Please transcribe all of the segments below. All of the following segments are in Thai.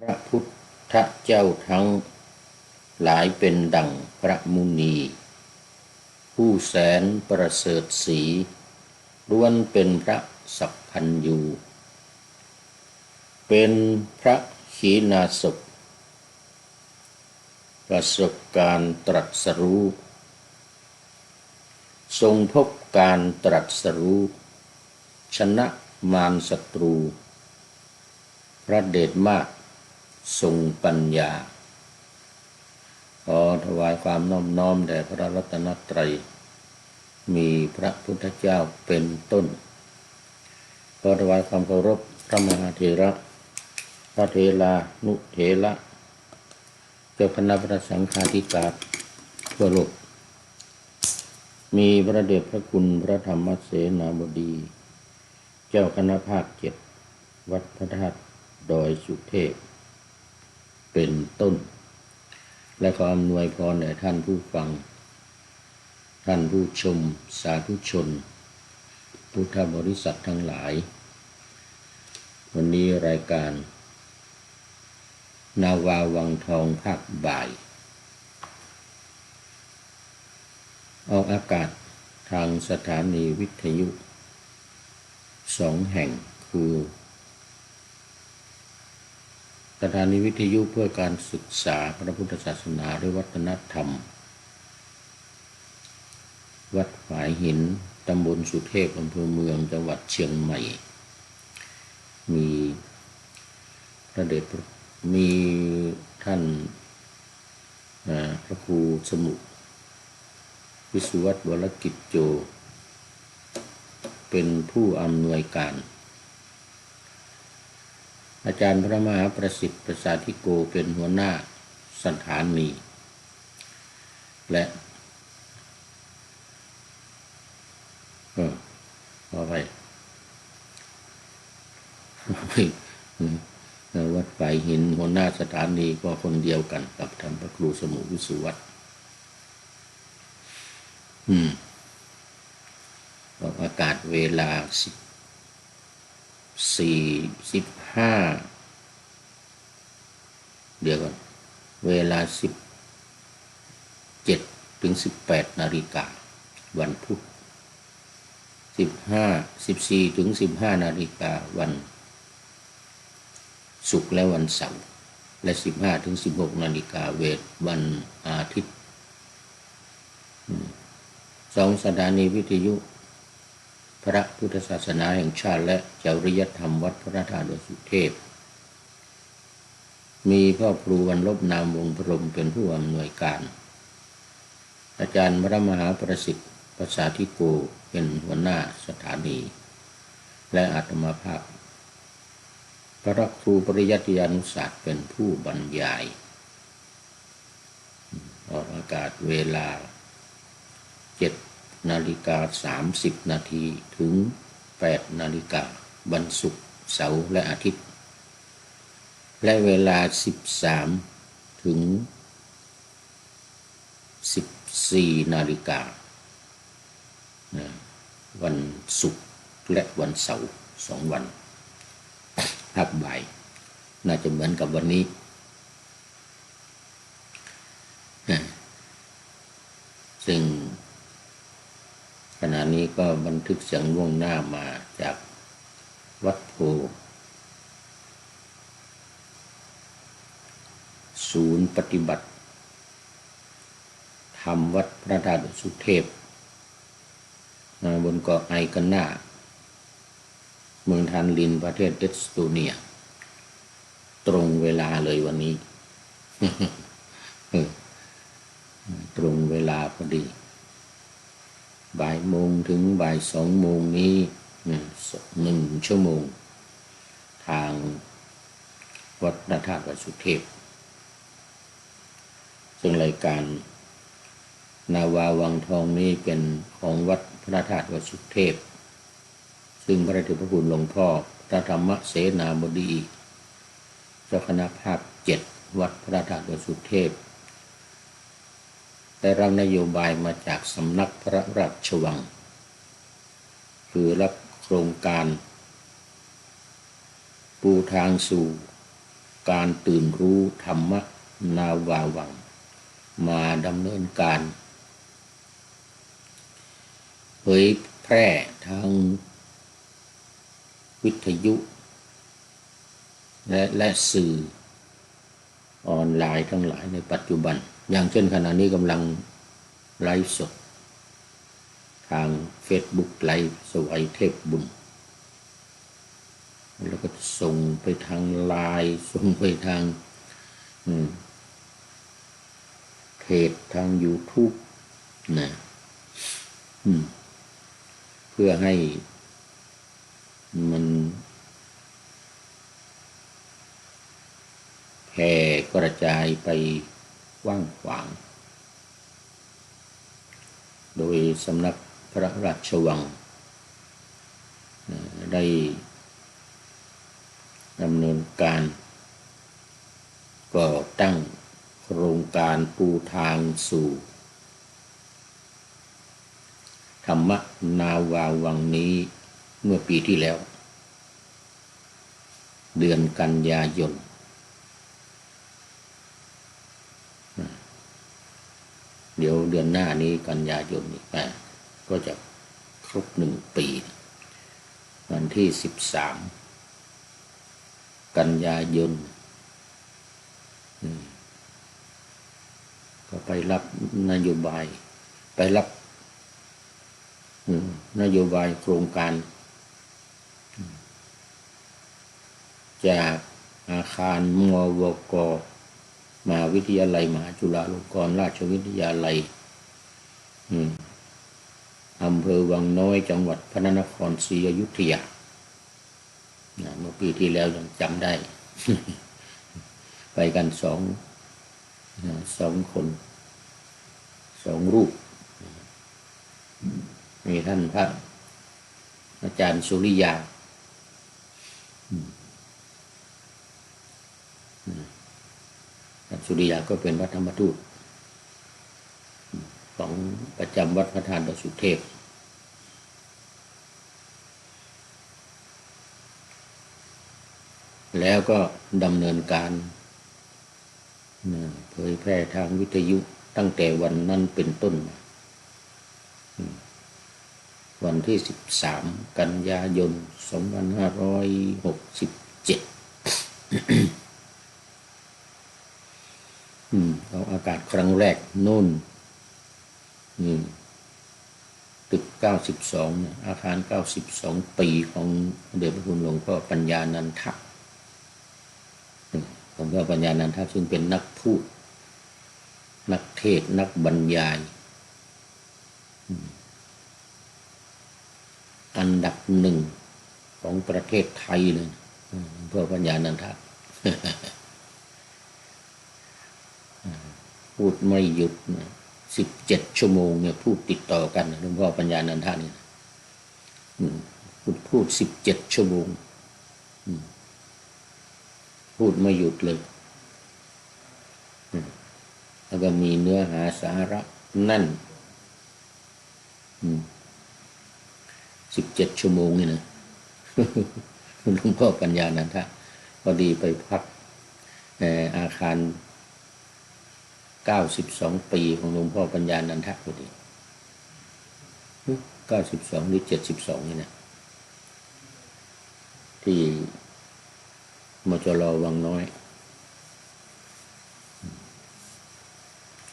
พระพุทธเจ้าทั้งหลายเป็นดั่งพระมุนีผู้แสนประเสริฐศรีล้วนเป็นพระสัพพัญญูเป็นพระขีณาสพประสบการตรัสรู้ทรงพบการตรัสรู้ชนะมารศัตรูพระเดชมากทรงปัญญาขอถวายความนอบน้อมแด่พระรัตนตรัยมีพระพุทธเจ้าเป็นต้นขอถวายความเคารพพระมหาเถระพระเถรานุเถระเจ้าคณะพระสังฆาธิการทั่วโลกมีพระเดชพระคุณพระธรรมเสนาบดีเจ้าคณะภาค7วัดพระธาตุดอยสุเทพเป็นต้นและขออำนวยพรแด่ท่านผู้ฟังท่านผู้ชมสาธุชนพุทธบริษัททั้งหลายวันนี้รายการนาวาวังทองภาคบ่ายออกอากาศทางสถานีวิทยุ2 แห่งคือสถานีวิทยุเพื่อการศึกษาพระพุทธศาสนาและวัฒนธรรมวัดฝายหินตำบลสุเทพอำเภอเมืองจังหวัดเชียงใหม่มีพระเดชมีท่านพระครูสมุวิสุวัตรวรกิจโจเป็นผู้อำนวยการอาจารย์พระมหาประสิทธิ์ประสาธิโกเป็นหัวหน้าสถานีและขอไปวัดฝ่ายหินหัวหน้าสถานีก็คนเดียวกันกับท่านพระครูสมุวิสุวัตรออกอากาศเวลา15เดี๋ยวก่อนเวลา17 ถึง 18 นาฬิกาวันพุธ14 ถึง 15 นาฬิกาวันศุกร์และวันเสาร์และ15 ถึง 16 นาฬิกาวันอาทิตย์2 สถานีวิทยุพระพุทธศาสนาแห่งชาติและจริยธรรมวัดพระธาตุดอยสุเทพมีพ่อครูวันลบนามวงพรหมเป็นผู้อำนวยการอาจารย์พระมหาประสิทธิ์ประสาธิโกเป็นหัวหน้าสถานีและอาตมาภาพพระครูปริยัติยานุศาสตร์เป็นผู้บรรยายออกอากาศเวลา7:30 นาทีถึง8 นาฬิกาวันศุกร์เสาร์และอาทิตย์และเวลา13 ถึง 14 นาฬิกาวันศุกร์และวันเสาร์2 วันภาคบ่ายน่าจะเหมือนกับวันนี้ซึ่งขณะนี้ก็บันทึกเสียงล่วงหน้ามาจากวัดโพศูนย์ปฏิบัติธรรมวัดพระธาตุสุเทพบนเกาะไอกันนาเมืองทานลินประเทศเอสโตเนียตรงเวลาเลยวันนี้ ตรงเวลาพอดีบ่ายโมงถึงบ่าย2 โมงนี้1 ชั่วโมงทางวัดพระธาตุดอยสุเทพซึ่งรายการนาวาวังทองนี้เป็นของวัดพระธาตุดอยสุเทพซึ่งพระเดชพระคุณหลวงพ่อพระธรรมเสนาบดีเจ้าคณะภาค7วัดพระธาตุดอยสุเทพได้รับนโยบายมาจากสำนักพระราชวังคือรับโครงการปูทางสู่ การตื่นรู้ธรรมนาวาวังมาดำเนินการเผยแพร่ทางวิทยุและสื่อออนไลน์ทั้งหลายในปัจจุบันอย่างเช่นขณะนี้กำลังไลฟ์สดทาง Facebook ไลฟ์สวัยเทพบุญแล้วก็ส่งไปทางไลน์ส่งไปทางเพจทาง YouTube นะเพื่อให้มันแผ่กระจายไปกว้างขวางโดยสำนักพระราชวังได้ดำเนินการก่อตั้งโครงการปูทางสู่ธรรมนาวาวังนี้เมื่อปีที่แล้วเดือนกันยายนเดี๋ยวเดือนหน้านี้กันยายนนี้ก็จะครบ1 ปีวันที่13 กันยายนก็ไปรับนโยบายไปรับนโยบายโครงการจากอาคารมวก.มหาวิทยาลัยมหาจุฬาลงกรณราชวิทยาลัยอำเภอวังน้อยจังหวัดพระนครศรีอยุธยาเมื่อปีที่แล้วยังจำได้ ไปกันสองคน2 รูปมีท่านพระอาจารย์สุริยาสุริยาก็เป็นวัดธรรมทูตของประจำวัดพระธาตุดอยสุเทพแล้วก็ดำเนินการเผยแพร่ทางวิทยุตั้งแต่วันนั้นเป็นต้นมาวันที่13 กันยายน 2567เอาอากาศครั้งแรกนู่นตึก92อาคาร92 ปีของเดชพระคุณหลวงพ่อปัญญานันทะหลวงพ่อปัญญานันทะซึ่งเป็นนักพูดนักเทศน์นักบรรยายอันดับ1ของประเทศไทยเลยหลวงพ่อปัญญานันทะพูดไม่หยุด17 ชั่วโมงเนี่ยพูดติดต่อกันหลวงพ่อปัญญานันทะนี่พูด17 ชั่วโมงพูดไม่หยุดเลยแล้วก็มีเนื้อหาสาระนั่น17 ชั่วโมงนี่นะหลวงพ่อปัญญานันทะพอดีไปพักอาคาร92 ปีของหลวงพ่อปัญญานันทะพอดี92หรือ72นี่นะที่มจร.วังน้อย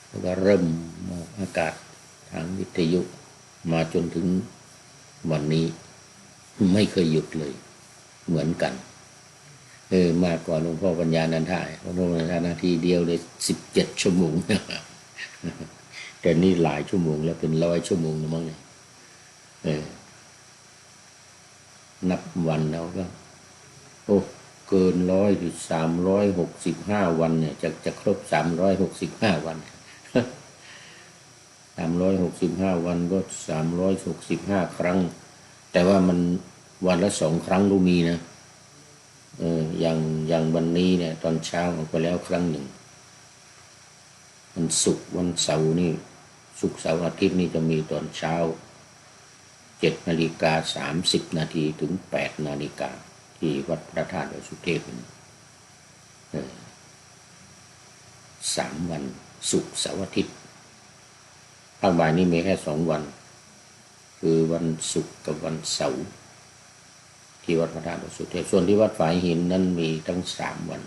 แล้วก็เริ่มออกอากาศทางวิทยุมาจนถึงวันนี้ไม่เคยหยุดเลยเหมือนกันมากกว่าหลวงพ่อปัญญานันทะหลวงพ่อปัญญานาทีเดียวเลย17 ชั่วโมงแต่นี่หลายชั่วโมงแล้วเป็น100 ชั่วโมงแล้วมั้งเนี่ยนับวันแล้วก็เกิน100อยู่365 วันเนี่ยจะครบ365 วัน365 วันก็365 ครั้งแต่ว่ามันวันละ2 ครั้งก็มีนะอย่างวันนี้เนี่ยตอนเช้าออกไปแล้วครั้งหนึ่งวันศุกร์วันเสาร์นี่ศุกร์เสาร์อาทิตย์นี่จะมีตอนเช้า7:30 นาทีถึง8 นาฬิกาที่วัดพระธาตุดอยสุเทพ 3 วันศุกร์เสาร์อาทิตย์ภาคบ่ายนี้มีแค่2 วันคือวันศุกร์กับวันเสาร์ที่วัดพระธาตุดอยสุเทพส่วนที่วัดฝายหินนั้นมีทั้ง3 วัน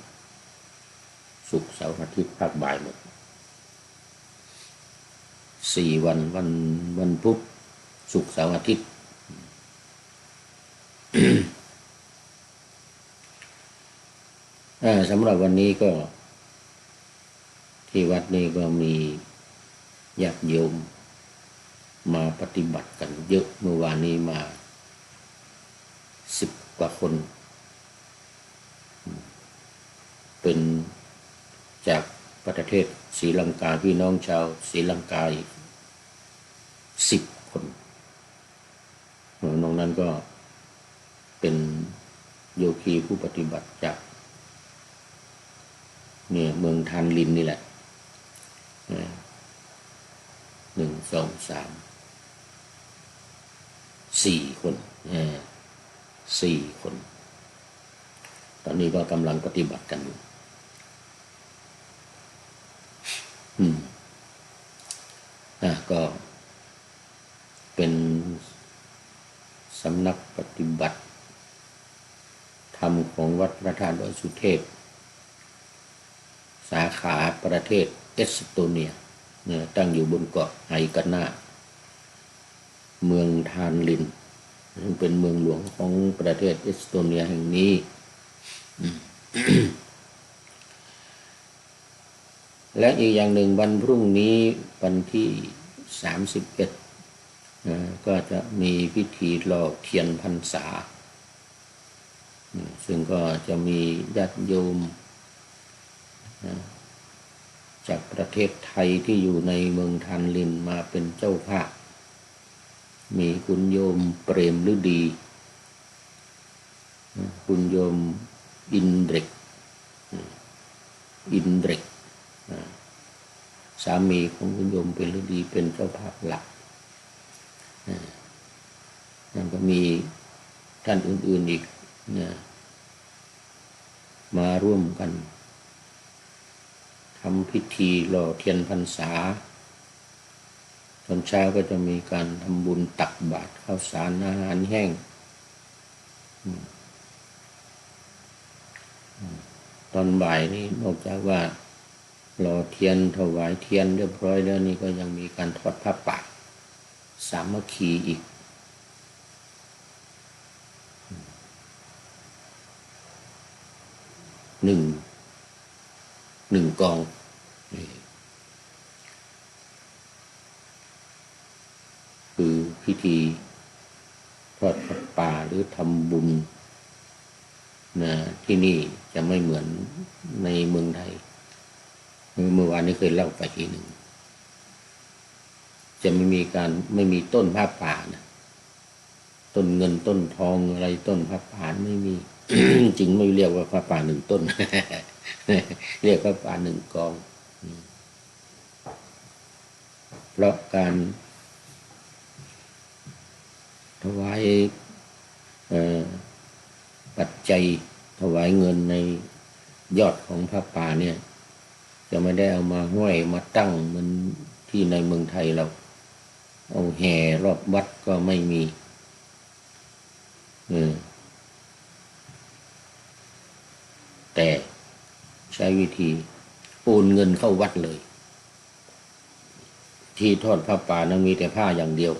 ศุกร์เสาร์อาทิตย์ภาคบ่ายหมด4 วันวันพุธศุกร์เสาร์อาทิตย์สำหรับวันนี้ก็ที่วัดนี้ก็มีญาติโยมมาปฏิบัติกันเยอะเมื่อวานนี้มา10 กว่าคนเป็นจากประเทศศรีลังกาพี่น้องชาวศรีลังกาอีก10 คนนอกนั้นก็เป็นโยคีผู้ปฏิบัติจากเนี่ยเมืองทานลินนี่แหละ1 2 3 4 คน4 คนตอนนี้ก็กำลังปฏิบัติกันอยู่ก็เป็นสำนักปฏิบัติธรรมของวัดพระธาตุดอยสุเทพสาขาประเทศเอสโตเนียตั้งอยู่บนเกาะไฮกาน่าเมืองทานลินเป็นเมืองหลวงของประเทศเอสโตเนียแห่งนี้ และอีกอย่างหนึ่งวันพรุ่งนี้วันที่31ก็จะมีพิธีหล่อเทียนพรรษาซึ่งก็จะมีญาติโยมจากประเทศไทยที่อยู่ในเมืองทานลินมาเป็นเจ้าภาพมีคุณโยมเปรมฤดีคุณโยมอินเดรกสามีของคุณโยมเปรมฤดีเป็นเจ้าภาพหลักแล้วก็มีท่านอื่นๆอีกมาร่วมกันทำพิธีหล่อเทียนพรรษาตอนเช้าก็จะมีการทำบุญตักบาตรข้าวสารอาหารแห้งตอนบ่ายนี้นอกจากว่าหล่อเทียนถวายเทียนเรียบร้อยแล้วนี่ก็ยังมีการทอดผ้าป่าสามัคคีอีกหนึ่งกองคือพิธีทอดผ้าป่าหรือทำบุญที่นี่จะไม่เหมือนในเมืองไทยเมื่อวานนี้เคยเล่าไปทีหนึ่งจะไม่มีต้นผ้าป่านะต้นเงินต้นทองอะไรต้นผ้าป่าไม่มี จึงไม่เรียกว่าผ้าป่า1 ต้น เรียกผ้าป่า1 กองเพราะการถวายปัจจัยถวายเงินในยอดของผ้าป่าเนี่ยจะไม่ได้เอามาห้อยมาตั้งเหมือนที่ในเมืองไทยเราเอาแห่รอบวัดก็ไม่มีแต่ใช้วิธีโอนเงินเข้าวัดเลยที่ทอดผ้าป่านั้นมีแต่ผ้าอย่างเดียว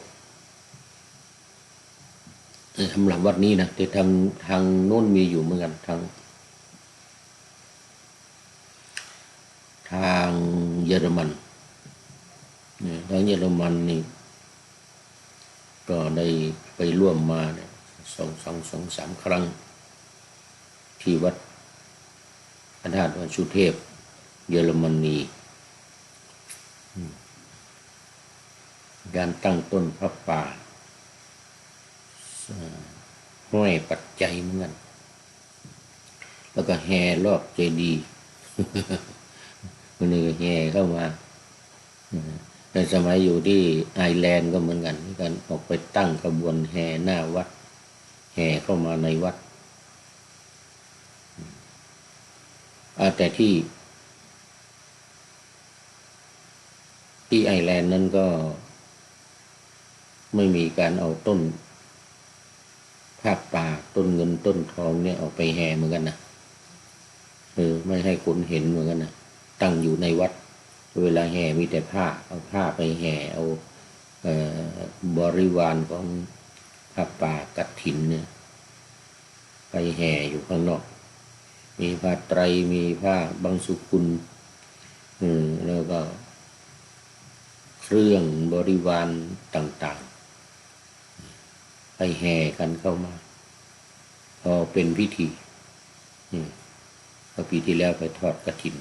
สำหรับวัดนี้นะแต่ทางโน้นมีอยู่เหมือนกันทางเยอรมันทางเยอรมันนี่ก็ได้ไปร่วมมาเนี่ย2-3 ครั้งที่วัดพระธาตุดอยสุเทพเยอรมนีการตั้งต้นพระป่าห้อยปัจจัยเหมือนกันแล้วก็แห่รอบเจดีย์มันนี่ก็แห่เข้ามาในสมัยอยู่ที่ไอร์แลนด์ก็เหมือนกันการออกไปตั้งขบวนแห่หน้าวัดแห่เข้ามาในวัดแต่ที่ ที่ไอร์แลนด์นั้นก็ไม่มีการเอาต้นภาคป่าต้นเงินต้นทองเนี่ยออกไปแห่เหมือนกันนะไม่ให้คนเห็นเหมือนกันนะตั้งอยู่ในวัดเวลาแห่มีแต่ผ้าเอาผ้าไปแห่เอาบริวารของผ้าป่ากัฐินเนี่ยไปแห่อยู่ข้างนอกมีผ้าไตรมีผ้าบางสุกุลแล้วก็เครื่องบริวารต่างๆไปแห่กันเข้ามาพอเป็นพิธีพอปีที่แล้วไปทอดกฐิน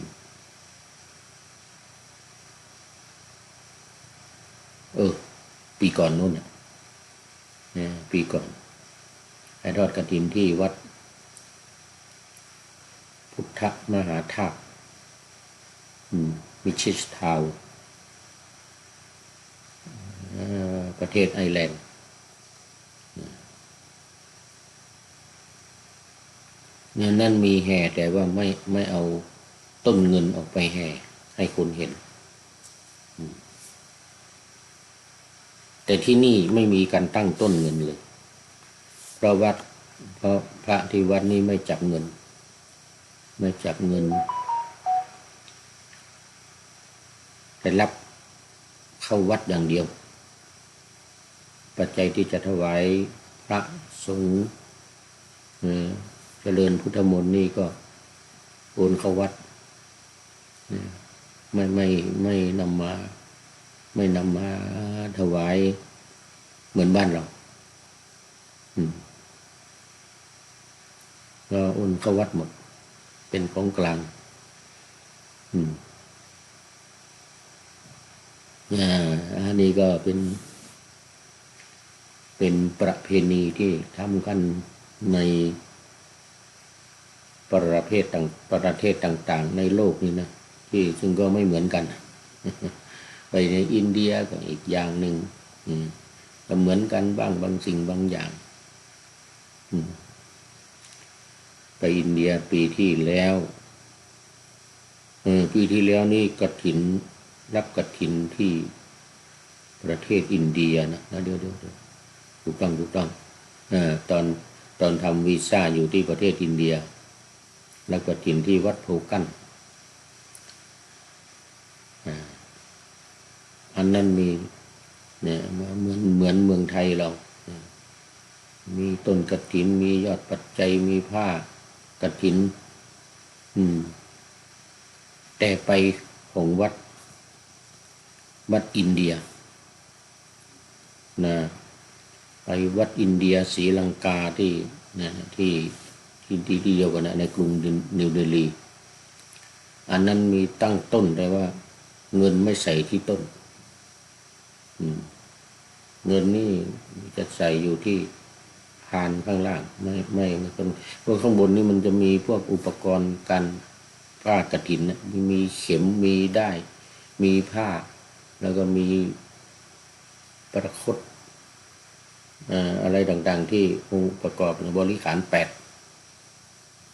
ปีก่อนนู้นปีก่อนไปทอดกฐินที่วัดพุทธมหาธาตุมิชิสทาวประเทศไอร์แลนด์เนี่ยนั่นมีแห่แต่ว่าไม่เอาต้นเงินออกไปแห่ให้คนเห็นแต่ที่นี่ไม่มีการตั้งต้นเงินเลยเพราะพระที่วัดนี้ไม่จับเงินแต่รับเข้าวัดอย่างเดียวปัจจัยที่จะถวายพระสงฆ์เจริญพุทธมนต์นี่ก็โอนเข้าวัดไม่นำมาถวายเหมือนบ้านเราก็โอนเข้าวัดหมดเป็นของกลางอันนี้ก็เป็นประเพณีที่ทำกันในประเทศต่างๆในโลกนี้นะที่ซึ่งก็ไม่เหมือนกันไปในอินเดียก็อีกอย่างหนึ่งก็เหมือนกันบ้างบางสิ่งบางอย่างไปอินเดียปีที่แล้วนี่กฐินรับกฐินที่ประเทศอินเดียนะเดี๋ยวถูกต้องตอนทำวีซ่าอยู่ที่ประเทศอินเดียแล้วกฐินที่วัดโพกันอันนั้นมีเนี่ยเหมือนเมืองไทยเรามีต้นกฐินมียอดปัจจัยมีผ้ากฐินแต่ไปของวัดอินเดียนะไปวัดอินเดียศรีลังกาที่เดียวกันนะในกรุงนิวเดลีอันนั้นมีตั้งต้นแต่ว่าเงินไม่ใส่ที่ต้นเงินนี่จะใส่อยู่ที่พานข้างล่างไม่ต้องเพราะข้างบนนี่มันจะมีพวกอุปกรณ์การผ้ากฐินนะมีเข็มมีได้มีผ้าแล้วก็มีประคตอะไรต่างๆที่องค์ประกอบบริขาร8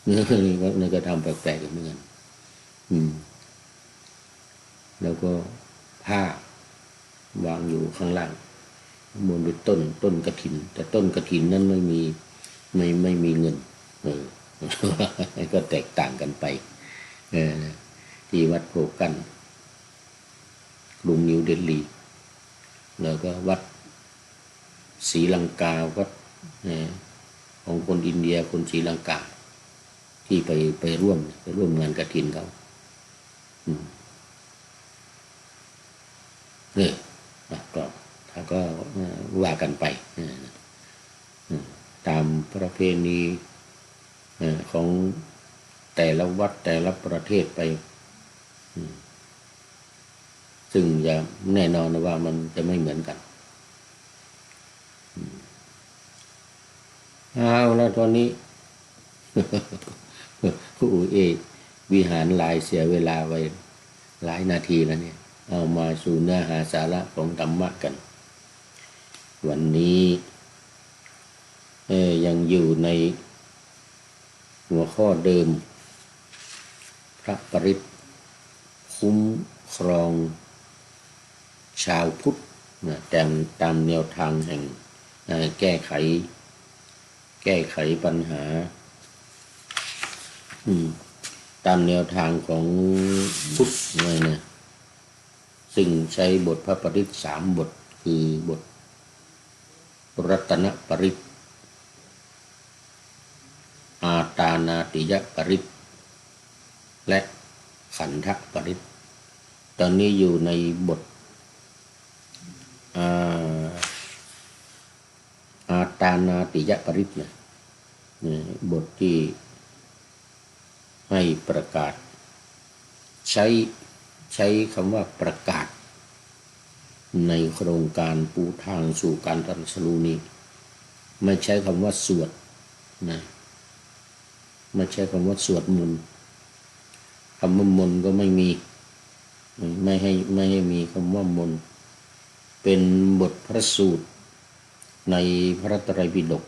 นี่ก็ทำแปลกๆเหมือนกันแล้วก็ผ้าวางอยู่ข้างล่างบนเป็นต้นกฐินแต่ต้นกฐินนั้นไม่มีเงินก็แตกต่างกันไปที่วัดโพกันกรุงนิวเดลีแล้วก็วัดศรีลังกาวัดของคนอินเดียคนศรีลังกาที่ไปร่วมงานกฐินเขาก็ว่ากันไปตามประเพณีของแต่ละวัดแต่ละประเทศไปซึ่งจะแน่นอนว่ามันจะไม่เหมือนกันเอาแล้วตอนนี้วิหารหลายเสียเวลาไปหลายนาทีแล้วเนี่ยเอามาสู่เนื้อหาสาระของธรรมะกันวันนี้ยังอยู่ในหัวข้อเดิมพระปริตรคุ้มครอง ชาวพุทธแต่ตามแนวทางแห่งแก้ไขปัญหาตามแนวทางของพุทธนะซึ่งใช้บทพระปริตร3 บทคือบทรัตนปริตรอาตานาติยปริตรและขันธปริตรตอนนี้อยู่ในบทอาตานาติยปริตรนะบทที่ให้ประกาศใช้คำว่าประกาศในโครงการปูทางสู่การตรัสรู้นี้ไม่ใช้คำว่าสวดนะไม่ใช้คำว่าสวดมนต์คำว่ามนต์ก็ไม่มีไม่ให้มีคำว่ามนต์เป็นบทพระสูตรในพระไตรปิฎก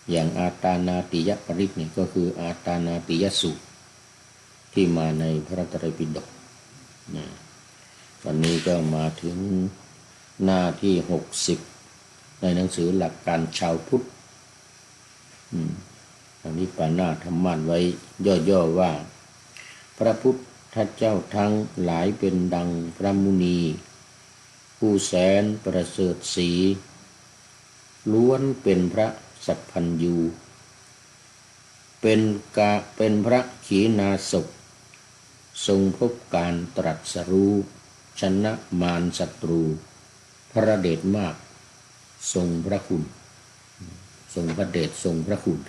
อย่างอาตานาติยปริตเนี่ยก็คืออาตานาติยสูตรที่มาในพระไตรปิฎกนะตอนนี้ก็มาถึงหน้าที่60ในหนังสือหลักการชาวพุทธอันนี้ปานาธรรมานไว้ย่อๆว่าพระพุทธเจ้าทั้งหลายเป็นดังพระมุนีผู้แสนประเสริฐศรีล้วนเป็นพระสัพพัญญูเป็นพระขีณาสพทรงพบการตรัสรู้ชนะมารศัตรูพระเดชมากทรงพระคุณทรงพระเดชทรงพระคุณ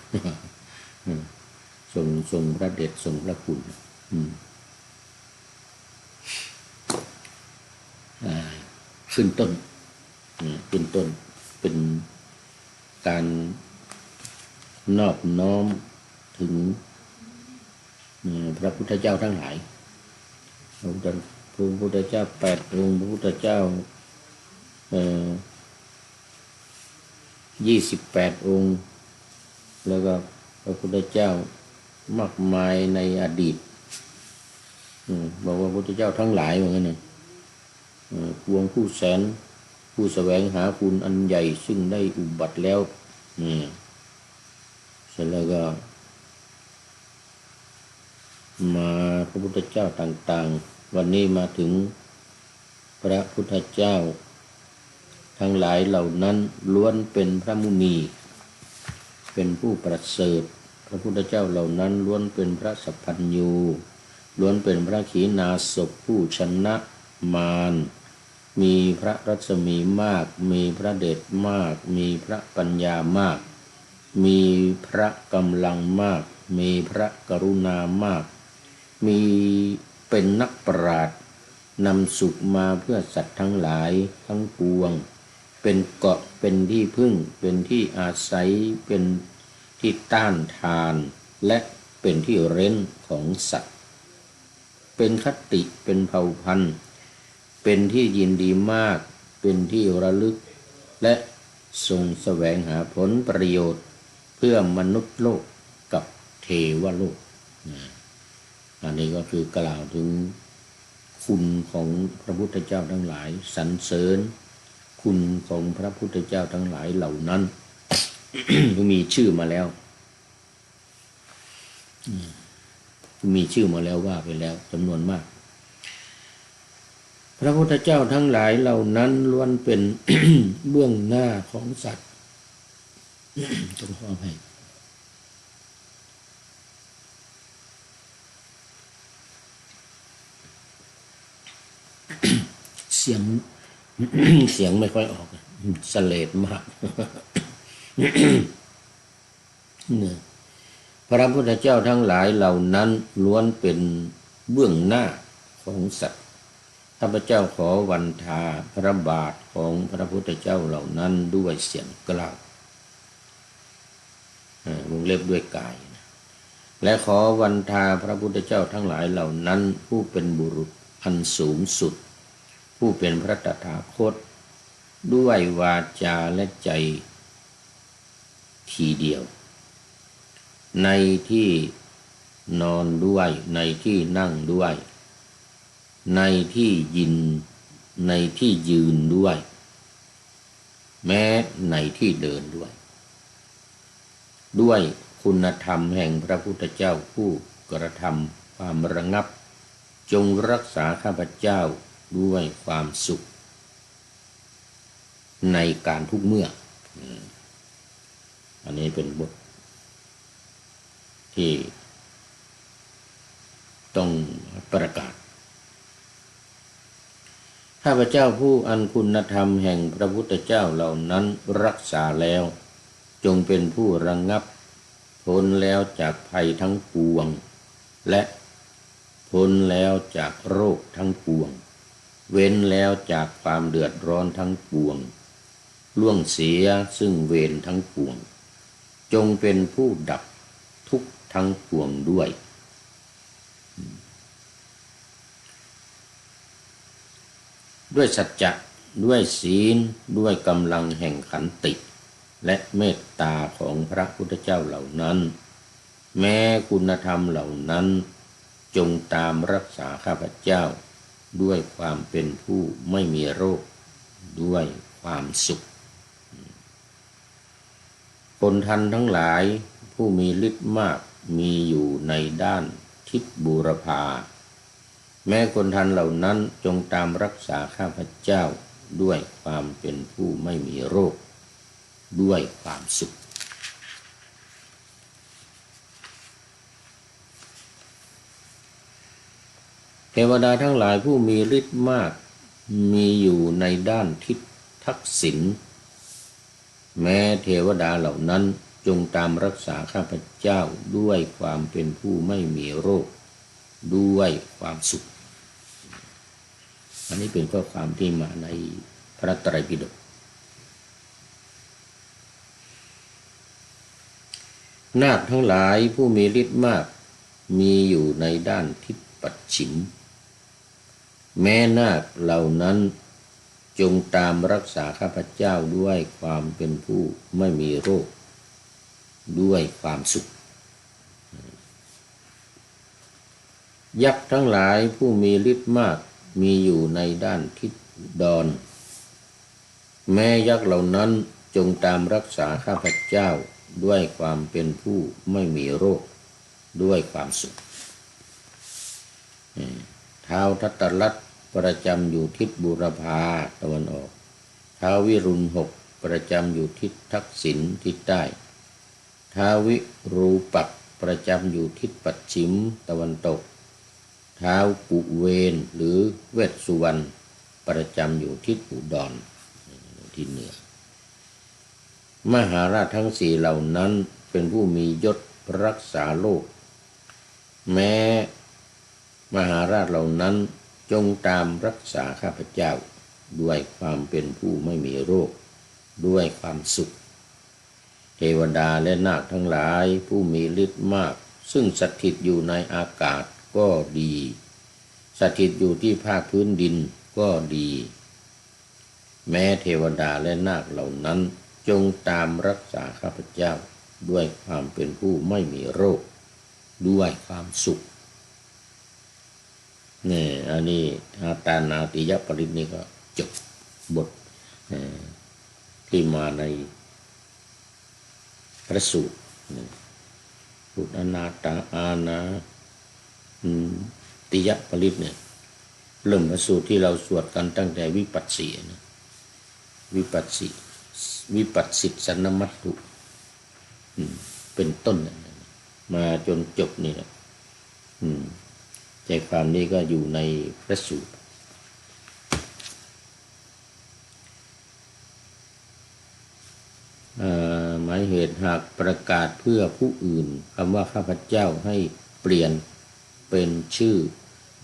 ทรงพระเดชทรงพระคุณขึ้นต้นเป็นการนอบน้อมถึงพระพุทธเจ้าทั้งหลายพระพุทธเจ้า8 องค์พระพุทธเจ้า28 องค์แล้วก็พระพุทธเจ้ามากมายในอดีตบอกว่าพระพุทธเจ้าทั้งหลายเหมือนกันพวงผู้แสนผู้แสวงหาคุณอันใหญ่ซึ่งได้อุบัติแล้วเสร็จแล้วก็มาพระพุทธเจ้าต่างๆวันนี้มาถึงพระพุทธเจ้าทั้งหลายเหล่านั้นล้วนเป็นพระมุนีเป็นผู้ประเสริฐพระพุทธเจ้าเหล่านั้นล้วนเป็นพระสัพพัญญูล้วนเป็นพระขีณาสพผู้ชนะมารมีพระรัศมีมากมีพระเดชมากมีพระปัญญามากมีพระกำลังมากมีพระกรุณามากมีเป็นนักปราชญ์นำสุขมาเพื่อสัตว์ทั้งหลายทั้งปวงเป็นเกาะเป็นที่พึ่งเป็นที่อาศัยเป็นที่ต้านทานและเป็นที่เร้นของสัตว์เป็นคติเป็นเผ่าพันธุ์เป็นที่ยินดีมากเป็นที่ระลึกและทรงแสวงหาผลประโยชน์เพื่อมนุษย์โลกกับเทวโลกอันนี้ก็คือกล่าวถึงคุณของพระพุทธเจ้าทั้งหลายสรรเสริญคุณของพระพุทธเจ้าทั้งหลายเหล่านั้น มีชื่อมาแล้วมีชื่อมาแล้วว่าไปแล้วจำนวนมากพระพุทธเจ้าทั้งหลายเหล่านั้นล้วนเป็น เบื้องหน้าของสัตว์ ต้องขอให้เสียง เสียงไม่ค่อยออกสะเลดมาก เนี่ยพระพุทธเจ้าทั้งหลายเหล่านั้นล้วนเป็นเบื้องหน้าของสัตว์ข้าพเจ้าขอวันทาพระบาทของพระพุทธเจ้าเหล่านั้นด้วยเสียงกล่าววงเล็บด้วยกายและขอวันทาพระพุทธเจ้าทั้งหลายเหล่านั้นผู้เป็นบุรุษอันสูงสุดผู้เป็นพระตถาคตด้วยวาจาและใจทีเดียวในที่นอนด้วยในที่นั่งด้วยในที่ ในที่ยืนด้วยแม้ในที่เดินด้วยด้วยคุณธรรมแห่งพระพุทธเจ้าผู้กระทำความระงับจงรักษาข้าพเจ้าด้วยความสุขในการทุกเมื่ออันนี้เป็นบทที่ต้องประกาศข้าพเจ้าผู้อันคุณธรรมแห่งพระพุทธเจ้าเหล่านั้นรักษาแล้วจงเป็นผู้ระงับพ้นแล้วจากภัยทั้งปวงและพ้นแล้วจากโรคทั้งปวงเว้นแล้วจากความเดือดร้อนทั้งปวงล่วงเสียซึ่งเวรทั้งปวงจงเป็นผู้ดับทุกข์ทั้งปวงด้วยสัจจะด้วยศีลด้วยกำลังแห่งขันติและเมตตาของพระพุทธเจ้าเหล่านั้นแม้คุณธรรมเหล่านั้นจงตามรักษาข้าพเจ้าด้วยความเป็นผู้ไม่มีโรคด้วยความสุขคนทันทั้งหลายผู้มีฤทธิ์มากมีอยู่ในด้านทิศบูรพาแม้คนทันเหล่านั้นจงตามรักษาข้าพเจ้าด้วยความเป็นผู้ไม่มีโรคด้วยความสุขเทวดาทั้งหลายผู้มีฤทธิ์มากมีอยู่ในด้านทิศทักษิณแม้เทวดาเหล่านั้นจงตามรักษาข้าพเจ้าด้วยความเป็นผู้ไม่มีโรคด้วยความสุขอันนี้เป็นข้อความที่มาในพระไตรปิฎกนาคทั้งหลายผู้มีฤทธิ์มากมีอยู่ในด้านทิศปัจฉิมแม้นาคเหล่านั้นจงตามรักษาข้าพเจ้าด้วยความเป็นผู้ไม่มีโรคด้วยความสุขยักษ์ทั้งหลายผู้มีฤทธิ์มากมีอยู่ในด้านทิศอุดรแม้ยักษ์เหล่านั้นจงตามรักษาข้าพเจ้าด้วยความเป็นผู้ไม่มีโรคด้วยความสุขท้าวทัตตลัทธิ์ประจำอยู่ทิศบูรพาตะวันออกท้าววิรุณหกประจำอยู่ทิศทักษิณทิศใต้ท้าววิรูปักษ์ประจำอยู่ทิศปัจฉิมตะวันตกท้าวกุเวนหรือเวสสุวรรณประจำอยู่ทิศอุดรทิศเหนือมหาราชทั้งสี่เหล่านั้นเป็นผู้มียศรักษาโลกแม้มหาราชเหล่านั้นจงตามรักษาข้าพเจ้าด้วยความเป็นผู้ไม่มีโรคด้วยความสุขเทวดาและนาคทั้งหลายผู้มีฤทธิ์มากซึ่งสถิตอยู่ในอากาศก็ดีสถิตอยู่ที่ภาคพื้นดินก็ดีแม้เทวดาและนาคเหล่านั้นจงตามรักษาข้าพเจ้าด้วยความเป็นผู้ไม่มีโรคด้วยความสุขนี่อันนี้อาตานาติยปริตนี่ก็จบบทที่มาในพระสูตรพุทธนาตาอานาติยปริตเนี่ยเริ่มพระสูตรที่เราสวดกันตั้งแต่วิปัสสีนะวิปัสสิสันนมัตถุเป็นต้นมาจนจบนี่แหละใจความนี้ก็อยู่ในพระสูตรหมายเหตุหากประกาศเพื่อผู้อื่นคำว่าข้าพเจ้าให้เปลี่ยนเป็นชื่อ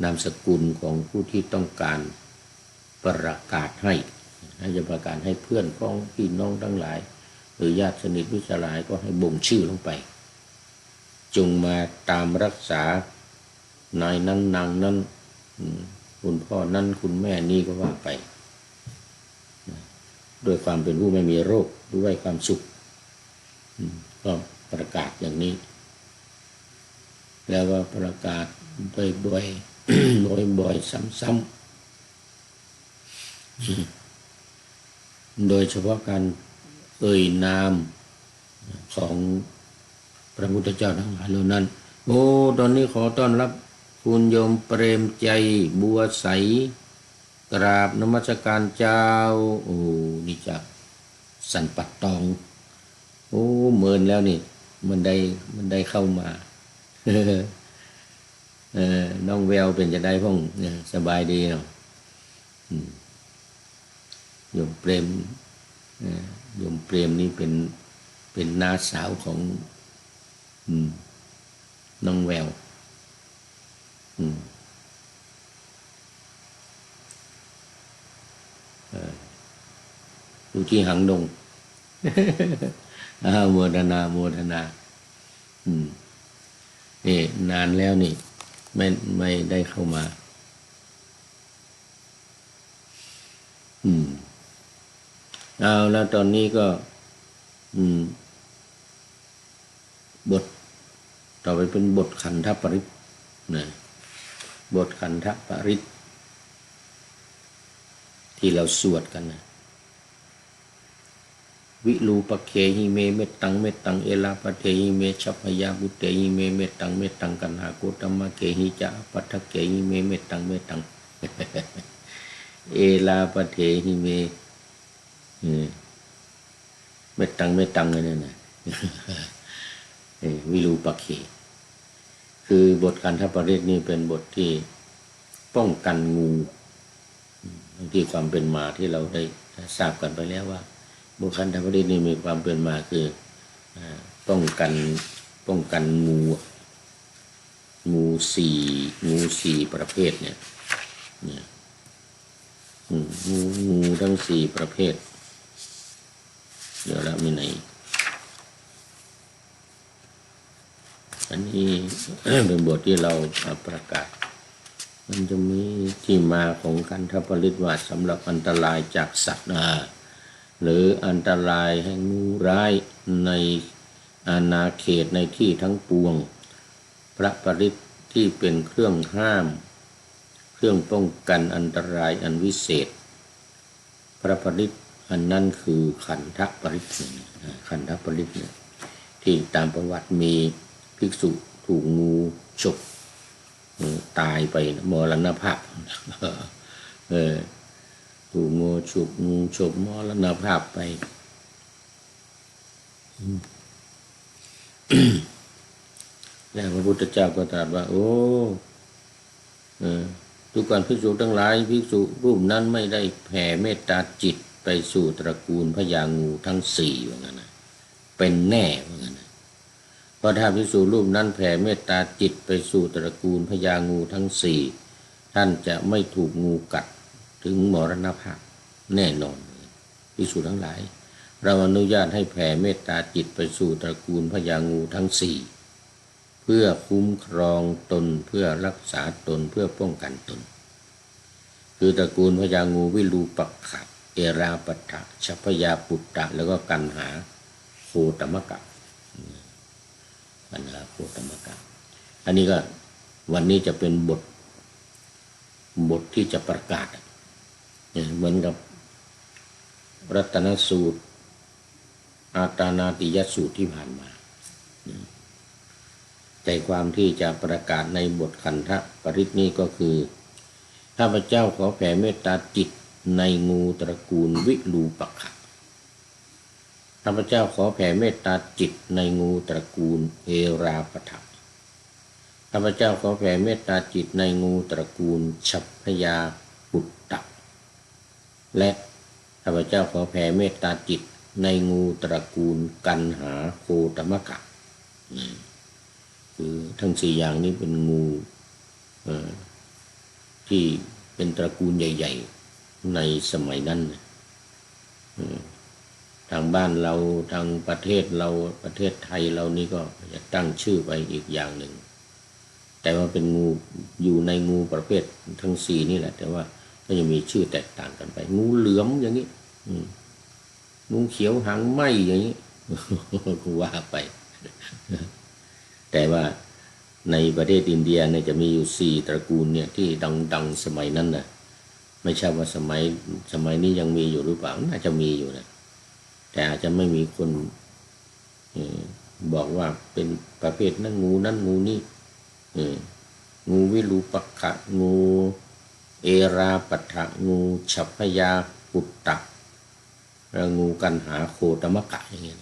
นามสกุลของผู้ที่ต้องการประกาศให้จะประกาศให้เพื่อนพ้องพี่น้องทั้งหลายหรือญาติสนิทมิตรสหายก็ให้บ่งชื่อลงไปจงมาตามรักษานายนั้นนางนั้นคุณพ่อนั้นคุณแม่นี่ก็ว่าไปด้วยความเป็นผู้ไม่มีโรคด้วยความสุขก็ประกาศอย่างนี้แล้วก็ประกาศบ่อยๆ บ่อยๆซ้ำ โดยเฉพาะการเอ่ยนามของพระพุทธเจ้าทั้งหลายเหล่านั้นโอ้ตอนนี้ขอต้อนรับคุณโยมเปรมใจบัวใสกราบนมัสการเจ้าโอ้นี่จากสันปัดตองโอ้เมินแล้วนี่มันได้เข้ามาน้องแววเป็นจะได้พ่องสบายดีเนาะโยมเปรมโยมเปรมนี่เป็นน้าสาวของน้องแววอยู่ที่หางดงโมทนานี่นานแล้วนี่ไม่ได้เข้ามาเอาแล้วตอนนี้ก็บทต่อไปเป็นบทขันธปริตนะบทขันธปริตที่เราสวดกันนะวิรูปเคหิเมเมตตังเอลาปเทหิเมชัพพยาบุเตหิเมเมตตังกันหาโกตมะเคหิจะปัทเคหิเมเมตตังเอลาปเทหิเมเมตตังนั่นน่ะวิรูปเคคือบทขันธปริตนี่เป็นบทที่ป้องกันงูที่ความเป็นมาที่เราได้ทราบกันไปแล้วว่าบทขันธปริตนี่มีความเป็นมาคือป้องกันงูสี่ประเภทเนี่ยงูทั้งสี่ประเภทเดี๋ยวแล้วมีไหนอันนี้เป็นบทที่เราประกาศมันจะมีที่มาของขันธปริตว่าสำหรับอันตรายจากสัตว์หรืออันตรายแห่งงูร้ายในอาณาเขตในที่ทั้งปวงพระปริตที่เป็นเครื่องห้ามเครื่องป้องกันอันตรายอันวิเศษพระปริตอันนั้นคือขันธปริตขันธปริตเนี่ยที่ตามประวัติมีภิกษุถูกงูฉกตายไปมรณภาพถูกงูฉกมรณภาพไปแล้วพระพุทธเจ้าก็ตรัสว่าโอ้ทุกการภิกษุทั้งหลายภิกษุรูปนั้นไม่ได้แผ่เมตตาจิตไปสู่ตระกูลพญางูทั้งสี่ว่างั้นนะเป็นแน่ว่างั้นนะเพราะถ้าภิกษุรูปนั้นแผ่เมตตาจิตไปสู่ตระกูลพญางูทั้งสี่ท่านจะไม่ถูกงูกัดถึงมรณภาพแน่นอนภิกษุทั้งหลายเราอนุญาตให้แผ่เมตตาจิตไปสู่ตระกูลพญางูทั้งสี่เพื่อคุ้มครองตนเพื่อรักษาตนเพื่อป้องกันตนคือตระกูลพญางูวิรูปักขะเอราปทะชัพพยาปุตตะแล้วก็กันหาโคตมกะกันหาโคตมกะอันนี้ก็วันนี้จะเป็นบทที่จะประกาศเหมือนกับรัตนสูตรอาตานาติยสูตรที่ผ่านมาใจความที่จะประกาศในบทขันธปริตนี้ก็คือข้าพเจ้าขอแผ่เมตตาจิตในงูตระกูลวิรูปักขะข้าพเจ้าขอแผ่เมตตาจิตในงูตระกูลเอราปทะข้าพเจ้าขอแผ่เมตตาจิตในงูตระกูลชัพพยาปุตตะและข้าพเจ้าขอแผ่เมตตาจิตในงูตระกูลกันหาโคตมกะคือทั้งสี่อย่างนี้เป็นงูที่เป็นตระกูลใหญ่ๆในสมัยนั้นทางบ้านเราทางประเทศเราประเทศไทยเรานี่ก็จะตั้งชื่อไปอีกอย่างหนึ่งแต่ว่าเป็นงูอยู่ในงูประเภททั้งสี่นี่แหละแต่ว่าก็ยังมีชื่อแตกต่างกันไปงูเหลือมอย่างนี้งูเขียวหางไหมอย่างนี้ก็ว่าไปแต่ว่าในประเทศอินเดียเนี่ยจะมีอยู่สี่ตระกูลเนี่ยที่ดังๆสมัยนั้นน่ะ ไม่ใช่ว่าสมัยนี้ยังมีอยู่หรือเปล่าน่าจะมีอยู่นะแต่อาจจะไม่มีคนบอกว่าเป็นประเภทนั้นงูนั้นงูนี่งูวิรูปักขะงูเอราปัฏฐะงูฉัพพยาปุตตะแล้วงูกันหาโคตมะกะอย่างเงี้ย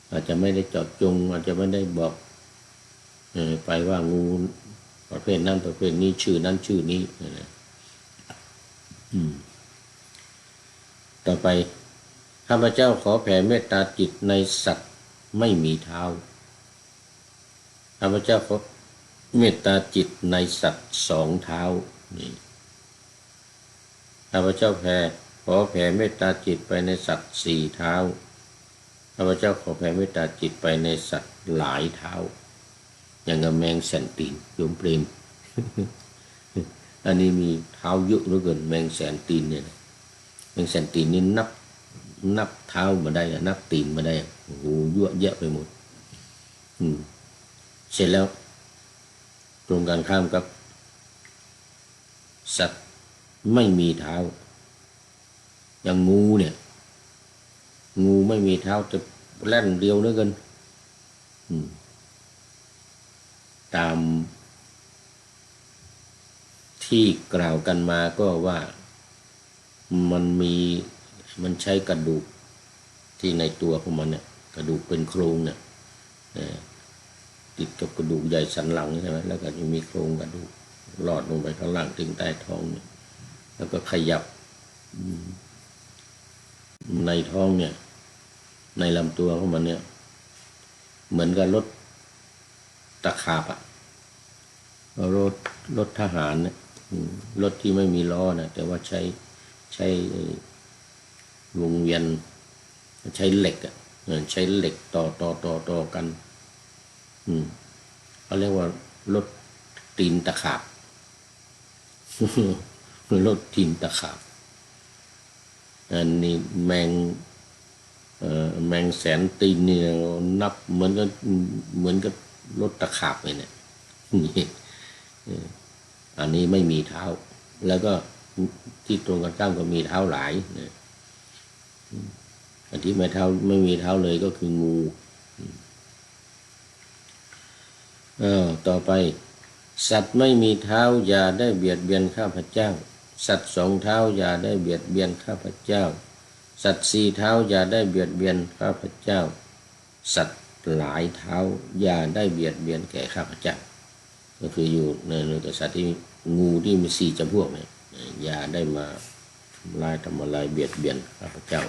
อาจจะไม่ได้เจาะจงอาจจะไม่ได้บอกไปว่างูประเภทนั้นประเภทนี้ชื่อนั้นชื่อนี้ต่อไปข้าพเจ้าขอแผ่เมตตาจิตในสัตว์ไม่มีเท้าข้าพเจ้าขอเมตตาจิตในสัตว์สองเท้านี่ข้าพเจ้าขอแผ่เมตตาจิตไปในสัตว์สี่เท้าข้าพเจ้าขอแผ่เมตตาจิตไปในสัตว์หลายเท้าอย่างกับแมงแสนตีนโยมเปรม อันนี้มีเท้าเยอะเหลือเกินแมงแสนตีนเนี่ยแมงแสนตีนนี่นับเท้ามาได้นับตีนมาได้โอ้โหยั่วแยะไปหมดเสร็จแล้วตรงกันข้ามกับสัตว์ไม่มีเท้าอย่างงูเนี่ยงูไม่มีเท้าจะแล่นเรียวเหลือเกินตามที่กล่าวกันมาก็ว่ามันใช้กระดูกที่ในตัวของมันเนี่ยกระดูกเป็นโครงเนี่ยติดกับกระดูกใหญ่สันหลังใช่ไหมแล้วก็จะมีโครงกระดูกลอดลงไปข้างล่างถึงใต้ท้องเนี่ยแล้วก็ขยับในท้องเนี่ยในลำตัวของมันเนี่ยเหมือนกับรถตะขาบอะรถทหารเนี่ยรถที่ไม่มีล้อนะแต่ว่าใช้วงเวียนใช้เหล็กอ่ะใช้เหล็กต่อกันเขาเรียกว่ารถตีนตะขาบ รถตีนตะขาบอันนี้แมงแสนตีนนี่นับเหมือนกับรถตะขาบเลยเนี่ยอันนี้ไม่มีเท้าแล้วก็ที่ตรงกันข้ามก็มีเท้าหลายอันที่ไม่มีเท้าเลยก็คืองูต่อไปสัตว์ไม่มีเท้าอย่าได้เบียดเบียนข้าพเจ้าสัตว์สองเท้าอย่าได้เบียดเบียนข้าพเจ้าสัตว์สี่เท้าอย่าได้เบียดเบียนข้าพเจ้าสัตว์หลายเท้าอย่าได้เบียดเบียนแก่ข้าพเจ้าก็คืออยู่ในสัตว์ที่งูที่มีสี่จำพวกเนี่ยอย่าได้มาทำลายเบียดเบียนข้าพเจ้า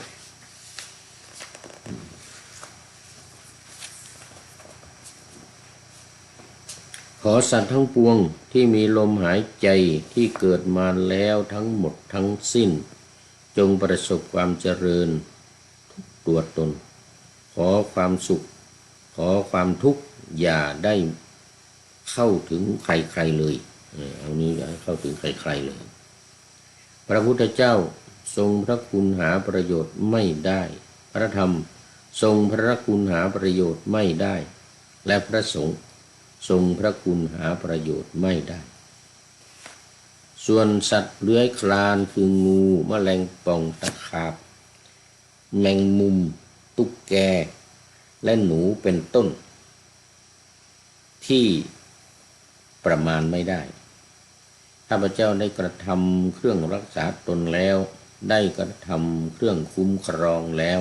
ขอสัตว์ทั้งปวงที่มีลมหายใจที่เกิดมาแล้วทั้งหมดทั้งสิ้นจงประสบความเจริญทุกตัวตนขอความสุขขอความทุกข์อย่าได้เข้าถึงใครๆเลยเอานี้อย่าเข้าถึงใครๆเลยพระพุทธเจ้าทรงพระคุณหาประโยชน์ไม่ได้พระธรรมทรงพระคุณหาประโยชน์ไม่ได้และพระสงฆ์ทรงพระคุณหาประโยชน์ไม่ได้ส่วนสัตว์เลื้อยคลานคืองูแมลงป่องตะขาบแมงมุมตุ๊กแกและหนูเป็นต้นที่ประมาณไม่ได้ข้าพเจ้าได้กระทำเครื่องรักษาตนแล้วได้กระทำเครื่องคุ้มครองแล้ว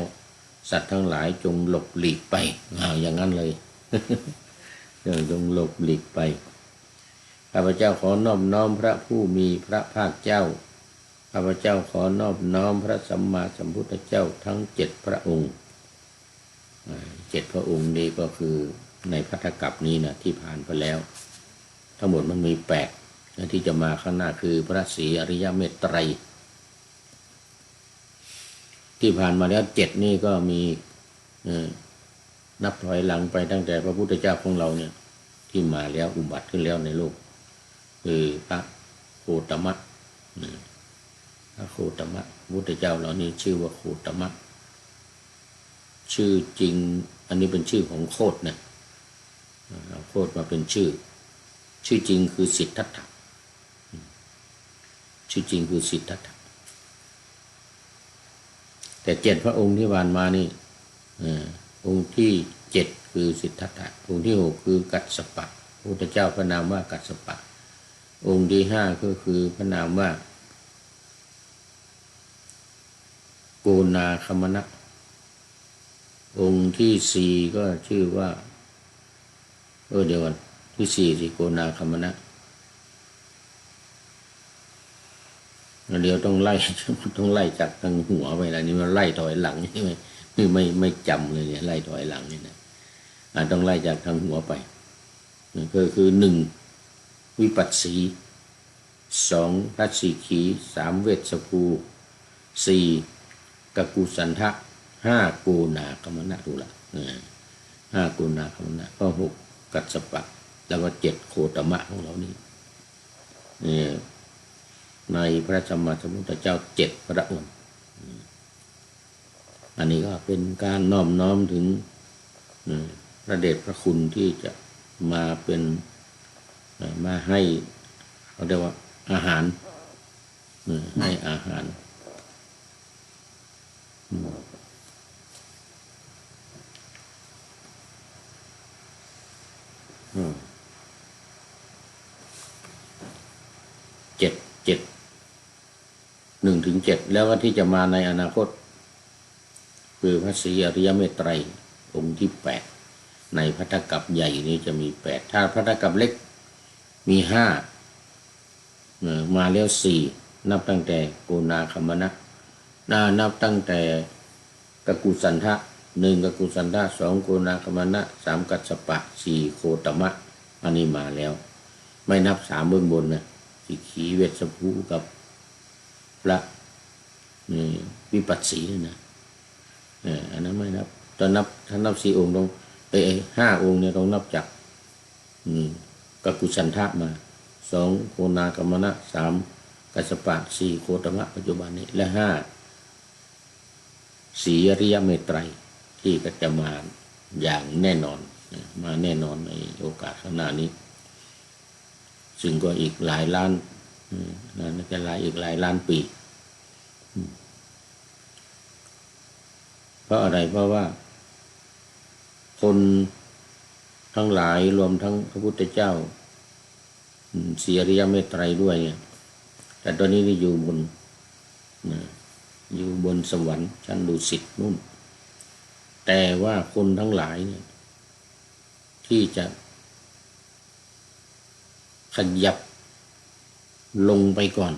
สัตว์ทั้งหลายจงหลบหลีกไปอย่างนั้นเลย จงหลบหลีกไปข้าพเจ้าขอนอบน้อมพระผู้มีพระภาคเจ้าข้าพเจ้าขอนอบน้อมพระสัมมาสัมพุทธเจ้าทั้ง7 พระองค์7 พระองค์นี้ก็คือในภัททกัปนี้นะที่ผ่านไปแล้วทั้งหมดมันมี8ที่จะมาข้างหน้าคือพระศรีอริยเมตไตรที่ผ่านมาแล้ว7นี่ก็มีนับถอยหลังไปตั้งแต่พระพุทธเจ้าของเราเนี่ยที่มาแล้วอุบัติขึ้นแล้วในโลกคือพระโคตมะพระโคตมะพระพุทธเจ้าเหล่านี้ชื่อว่าโคตมะชื่อจริงอันนี้เป็นชื่อของโคตนะโคตมาเป็นชื่อจริงคือสิทธัตถะ ชื่อจริงคือสิทธัตถะแต่7พระองค์ที่ผ่านมานี่องค์ที่7คือสิทธัตถะองค์ที่6คือกัสสปะพระพุทธเจ้าพระนามว่ากัสสปะองค์ที่5ก็คือพระนามว่าโกนาคมนะองค์ที่4ก็ชื่อว่าเดี๋ยวก่อนที่4สิโกนาคมนะเดี๋ยวต้องไล่จากทางหัวไปแล้วนี่มันไล่ถอยหลังใช่ไหมนี่ไม่จำเลยเนี่ยไล่ถอยหลังนี่นะต้องไล่จากทางหัวไปก็คือ1วิปัสสี2พัสสีขี3เวชสภู4กกุสันทะ5โกนาคมนะถูกละ5โกนาคมนะก็6กัสสปะแล้วก็7โคตมะของเรานี่ในพระสัมมาสัมพุทธเจ้า7พระองค์อันนี้ก็เป็นการน้อมถึงพระเดชพระคุณที่จะมาเป็นมาให้เขาเรียกว่าอาหารให้อาหาร7 1 ถึง 7แล้วก็ที่จะมาในอนาคตคือพระศรีอริยเมตไตรองค์ที่8ในภัตตกัปใหญ่นี้จะมี8ถ้าภัตตกัปเล็กมี5มาแล้ว4นับตั้งแต่โกนาคมนะนับตั้งแต่กกุสันทะ1กกุสันทะ2โกนาคมนะ3กัสสปะ4โคตมะอันนี้มาแล้วไม่นับ3เบื้องบนนะสิขีเวชสภูกับพระวิปัสสีนะอันนั้นไม่นับถ้านับ4องค์ต้อง5องค์เนี่ยต้องนับจากกกุสันทะมา2โกนาคมนะ3กัสสปะ4โคตมะปัจจุบันนี้และ5ศรีอริยเมตไตรที่ก็จะมาอย่างแน่นอนมาแน่นอนในโอกาสข้างหน้านี้ซึ่งก็อีกหลายล้านน่าจะอีกหลายล้านปีเพราะอะไรเพราะว่าคนทั้งหลายรวมทั้งพระพุทธเจ้าศรีอริยเมตไตรด้วยเนี่ยแต่ตอนนี้ที่อยู่บนสวรรค์ชั้นดุสิตนู่นแต่ว่าคนทั้งหลายเนี่ยที่จะขยับลงไปก่อน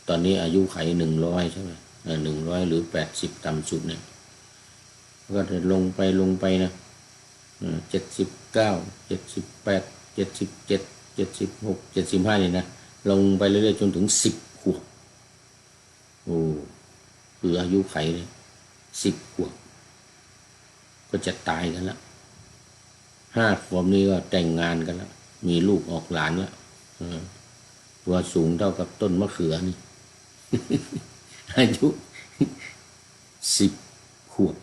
ตอนนี้อายุไข100ใช่ไหม100หรือ80ต่ำสุดเนี่ยก็จะลงไปนะ79 78 77 76 75นี่นะลงไปเรื่อยๆจนถึง10 ขวบคืออายุไขเลย10 ขวบก็จะตายกันแล้ว5 ขวบนี้ก็แต่งงานกันแล้วมีลูกออกหลานแล้วตัวสูงเท่ากับต้นมะเขือนี่ อายุ10 ขวบ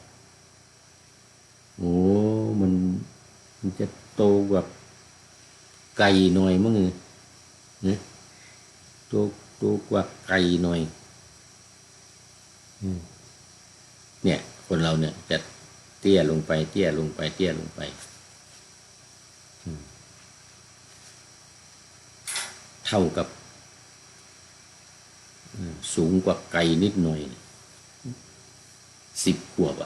มันจะโตกว่าไก่หน่อยมั้งเนี่ยโตกว่าไก่หน่อยเนี่ยคนเราเนี่ยจะเตี้ยลงไปเท่ากับสูงกว่าไก่นิดหน่อย10 ขวบ5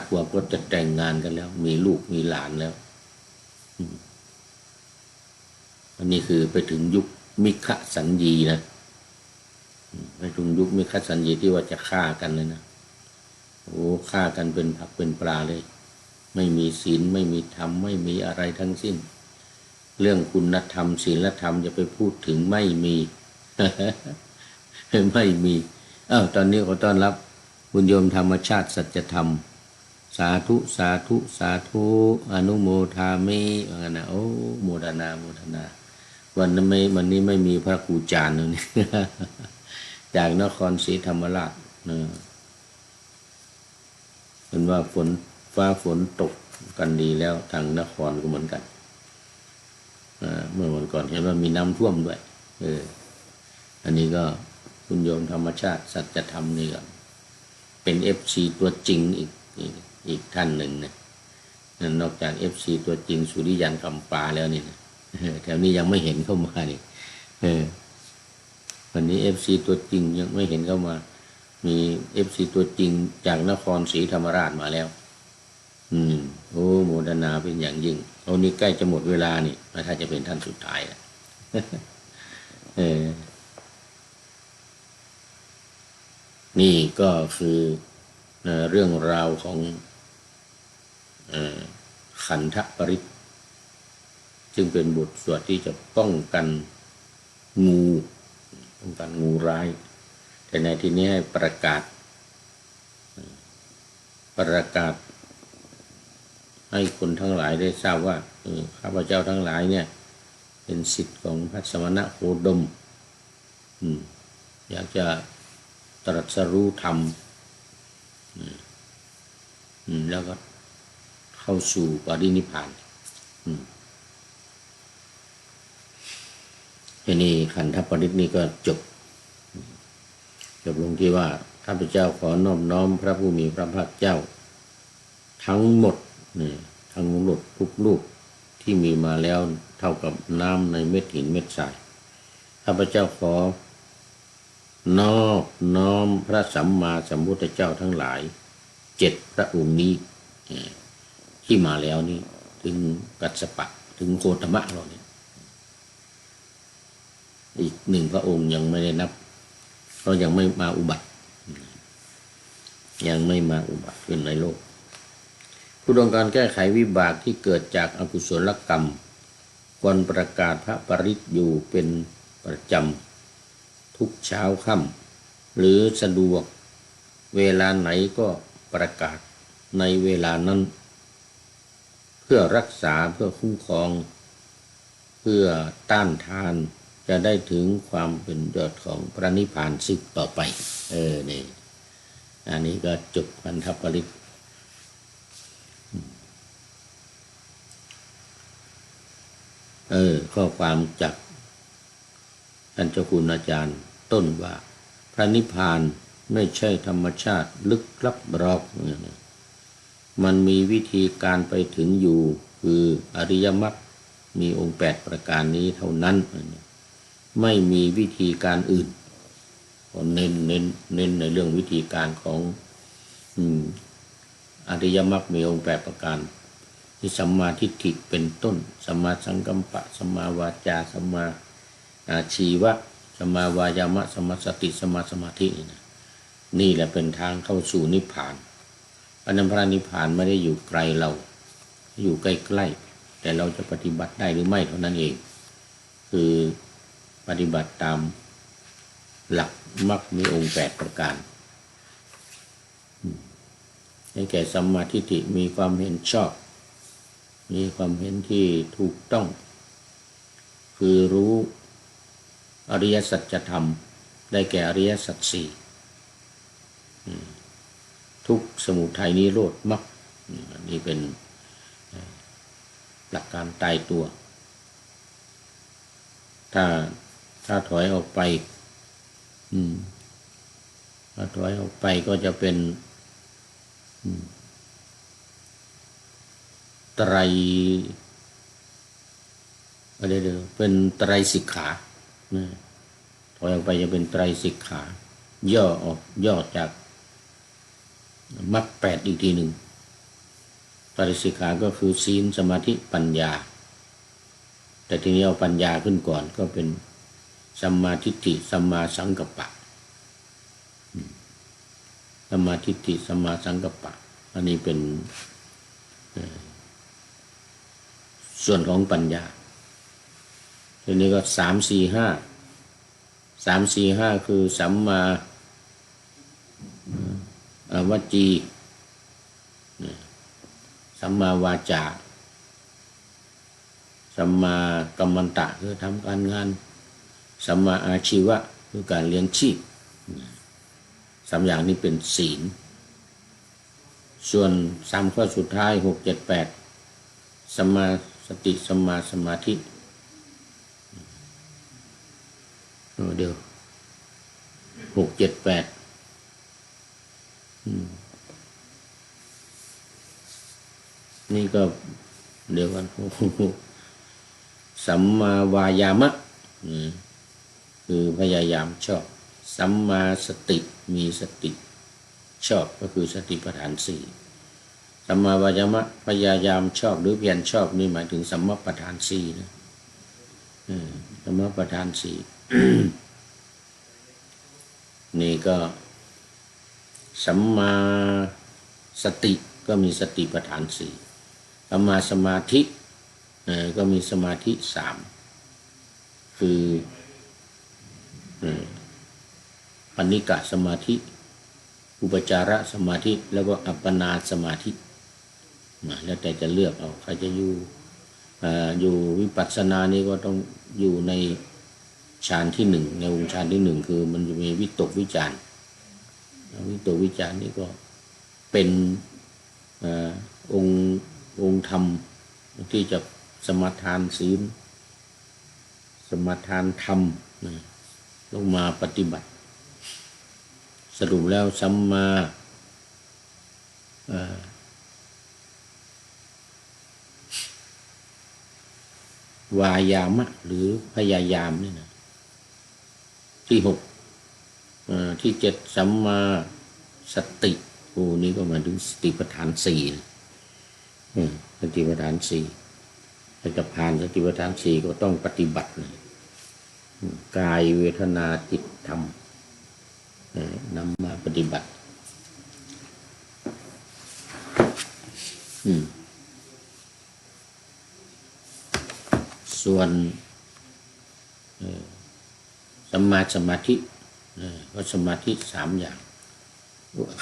ขวบก็จะแต่งงานกันแล้วมีลูกมีหลานแล้วอันนี้คือไปถึงยุคมิขสัญญีนะไปถึงยุคมิขสัญญีที่ว่าจะฆ่ากันเลยนะฆ่ากันเป็นผักเป็นปลาเลยไม่มีศีลไม่มีธรรมไม่มีอะไรทั้งสิ้นเรื่องคุณธรรมศีลธรรมจะไปพูดถึงไม่มี ไม่มีตอนนี้ขอต้อนรับบุญโยมธรรมชาติสัจธรรมสาธุอนุโมทามิว่างั้นนะโมทนาวันนี้ไม่มีพระครูจารย์นี่ จากนครศรีธรรมราชเป็นว่าฝนตกกันดีแล้วทางนครก็เหมือนกัน เมื่อวันก่อนเห็นว่ามีน้ำท่วมด้วยอันนี้ก็คุณโยมธรรมชาติสัจธรรมนี่ก็เป็น FC ตัวจริงอีกท่านหนึ่งนะนอกจาก FC ตัวจริงสุริยันคำปาแล้วนี่นะแถวนี้ยังไม่เห็นเข้ามานี่วันนี้ FC ตัวจริงยังไม่เห็นเข้ามามี FC ตัวจริงจากนครศรีธรรมราชมาแล้วโอ้โมทนาเป็นอย่างยิ่งเอานี้ใกล้จะหมดเวลานี่ถ้าจะเป็นท่านสุดท้ายแล้วนี่ก็คือเรื่องราวของขันธปริตจึงเป็นบทสวดที่จะป้องกันงูร้ายแต่ในที่นี้ให้ประกาศให้คนทั้งหลายได้ทราบว่าข้าพเจ้าทั้งหลายเนี่ยเป็นศิษย์ของพระสมณะโคดมอยากจะตรัสรู้ธรรมแล้วก็เข้าสู่ปรินิพพานทีนี้ขันธปริตนี้ก็จบลงที่ว่าข้าพเจ้าขอน้อมพระผู้มีพระภาคเจ้าทั้งหมดทุกรูปที่มีมาแล้วเท่ากับน้ำในเม็ดหินเม็ดทรายข้าพเจ้าขอนอบน้อมพระสัมมาสัมพุทธเจ้าทั้งหลาย7พระองค์นี้ที่มาแล้วนี่ถึงกัสสปะถึงโคตมะเราเนี่ยอีก1พระองค์ยังไม่ได้นับเพราะยังไม่มาอุบัติขึ้นในโลกผู้ต้องการแก้ไขวิบากที่เกิดจากอกุศลกรรมควรประกาศพระปริตอยู่เป็นประจำทุกเช้าค่ำหรือสะดวกเวลาไหนก็ประกาศในเวลานั้นเพื่อรักษาเพื่อคุ้มครองเพื่อต้านทานจะได้ถึงความเป็นยอดของพระนิพพานสืบต่อไปนี่อันนี้ก็จบขันธปริตข้อความจากท่านเจ้าคุณอาจารย์ต้นว่าพระนิพพานไม่ใช่ธรรมชาติลึกลับหรอกมันมีวิธีการไปถึงอยู่คืออริยมรรคมีองค์8ประการนี้เท่านั้นไม่มีวิธีการอื่นเน้นในเรื่องวิธีการของอริยมรรคมีองค์8ประการที่สัมมาทิฏฐิเป็นต้นสัมมาสังกัมปะสัมมาวาจาสัมมาอาชีวะสัมมาวายามะสัมมาสติสัมมาสมาธินี่แหละเป็นทางเข้าสู่นิพพานอันนั้นพระนิพพานไม่ได้อยู่ไกลเราอยู่ใกล้ๆแต่เราจะปฏิบัติได้หรือไม่เท่านั้นเองคือปฏิบัติตามหลักมรรคมีองค์8ประการให้แก่สัมมาทิฏฐิมีความเห็นชอบมีความเห็นที่ถูกต้องคือรู้อริยสัจธรรมได้แก่อริยสัจ4ทุกข์สมุทัยนิโรธมรรคนี่เป็นหลักการตายตัวถ้าถอยออกไปก็จะเป็นไตรเป็นไตรสิกขาถอยออกไปจะเป็นไตรสิกขาย่อจากมรรค8อีกทีหนึ่งไตรสิกขาก็คือศีลสมาธิปัญญาแต่ทีนี้เอาปัญญาขึ้นก่อนก็เป็นสัมมาทิฏฐิสัมมาสังกัปปะสัมมาทิฏฐิสัมมาสังกัปปะอันนี้เป็นส่วนของปัญญาทีนี้ก็3-4-5คือสัมมาวจีสัมมาวาจาสัมมากัมมันตะคือทำการงานสัมมาอาชีวะคือการเลี้ยงชีพ3อย่างนี้เป็นศีลส่วน3ข้อสุดท้าย6 7 8สัมมาสติสัมมาสมาธิ เดี๋ยว6 7 8นี่ก็เดี๋ยวกันสัมมาวายามะคือพยายามชอบสัมมาสติมีสติชอบก็คือสติปัฏฐานสี่สัมมาวายามะพยายามชอบหรือเพียรชอบนี่หมายถึงสัมมาปัฏฐานสี่นะสัมมาปัฏฐานสี่ นี่ก็สัมมาสติก็มีสติปัฏฐานสี่สัมมาสมาธิก็มีสมาธิสามคือปณิกะสมาธิอุปจารสมาธิแล้วก็อัปปนาสมาธิแล้วแต่จะเลือกเอาใครจะอยู่วิปัสสนานี่ก็ต้องอยู่ในฌานที่หนึ่งในองค์ฌานที่หนึ่งคือมันจะมีวิตกวิจารวิตกวิจารนี่ก็เป็นองค์ธรรมที่จะสมาทานศีลสมาทานธรรมลงมาปฏิบัติสรุปแล้วสัมมาวายามะหรือพยายามนี่นะที่6ที่7สัมมาสตินี้ก็หมายถึงสติปัฏฐานสี่สติปัฏฐานสี่ถ้าจะผ่านสติปัฏฐานสี่ก็ต้องปฏิบัติกายเวทนาจิตธรรมนำมาปฏิบัติส่วนสัมมาสมาธิก็สมาธิ3อย่าง